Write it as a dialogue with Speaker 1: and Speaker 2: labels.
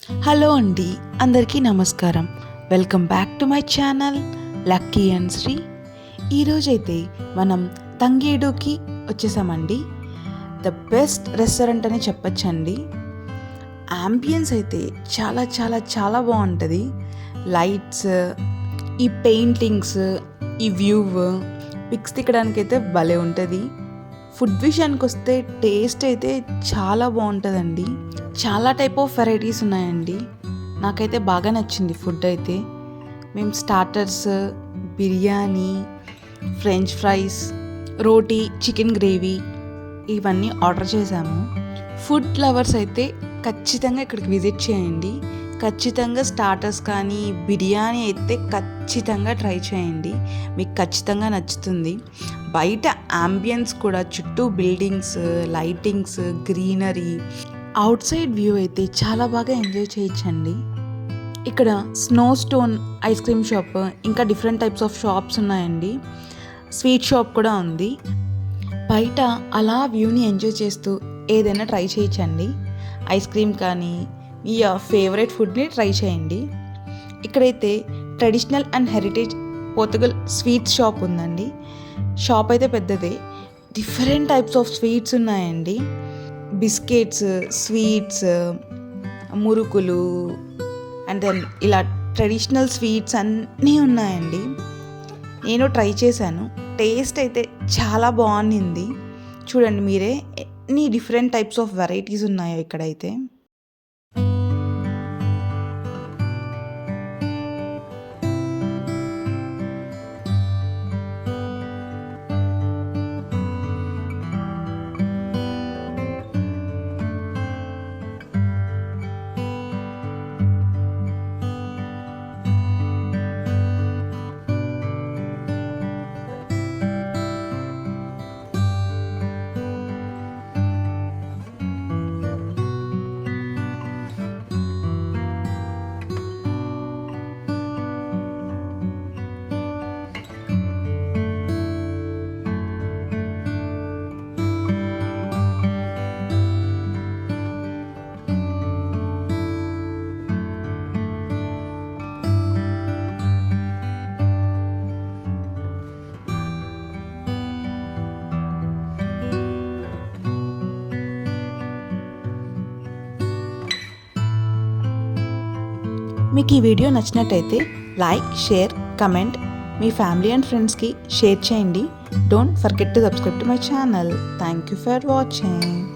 Speaker 1: Hello అండి, అందరికీ నమస్కారం. Welcome back to my channel lucky and Sri. ఈరోజైతే మనం తంగేడుకి వచ్చేసామండి. ద బెస్ట్ రెస్టారెంట్ అని చెప్పచ్చండి. యాంబియన్స్ అయితే చాలా చాలా చాలా బాగుంటుంది. లైట్స్, ఈ పెయింటింగ్స్, ఈ వ్యూ, పిక్స్ తిక్కడానికి అయితే భలే ఉంటుంది. ఫుడ్ విషయానికి వస్తే టేస్ట్ అయితే చాలా బాగుంటుందండి. చాలా టైప్ ఆఫ్ వెరైటీస్ ఉన్నాయండి. నాకైతే బాగా నచ్చింది ఫుడ్ అయితే. మేము స్టార్టర్స్, బిర్యానీ, ఫ్రెంచ్ ఫ్రైస్, రోటీ, చికెన్ గ్రేవీ ఇవన్నీ ఆర్డర్ చేశాము. ఫుడ్ లవర్స్ అయితే ఖచ్చితంగా ఇక్కడికి విజిట్ చేయండి. ఖచ్చితంగా స్టార్టర్స్ కానీ బిర్యానీ అయితే ఖచ్చితంగా ట్రై చేయండి, మీకు ఖచ్చితంగా నచ్చుతుంది. బయట యాంబియన్స్ కూడా చుట్టూ buildings, lightings, greenery, out side view అయితే చాలా బాగా ఎంజాయ్ చేయొచ్చండి. ఇక్కడ snow stone ice cream shop, ఇంకా డిఫరెంట్ టైప్స్ ఆఫ్ షాప్స్ ఉన్నాయండి. స్వీట్ షాప్ కూడా ఉంది. బయట అలా వ్యూని ఎంజాయ్ చేస్తూ ఏదైనా ట్రై చేయొచ్చండి. ఐస్ క్రీమ్ కానీ మీ ఫేవరెట్ ఫుడ్ని ట్రై చేయండి. ఇక్కడైతే traditional and heritage Portugal sweets shop ఉందండి. షాప్ అయితే పెద్దదే. డిఫరెంట్ టైప్స్ ఆఫ్ స్వీట్స్ ఉన్నాయండి. బిస్కెట్స్, స్వీట్స్, మురుకులు అండ్ దెన్ ఇలా ట్రెడిషనల్ స్వీట్స్ అన్నీ ఉన్నాయండి. నేను ట్రై చేశాను. టేస్ట్ అయితే చాలా బాగుంది. చూడండి మీరే, ఎన్ని డిఫరెంట్ టైప్స్ ఆఫ్ వెరైటీస్ ఉన్నాయో ఇక్కడైతే. మీకు ఈ వీడియో నచ్చినట్టయితే like, share, comment me family and ఫ్రెండ్స్కి షేర్ చేయండి. Don't forget to subscribe to my channel. Thank you for watching.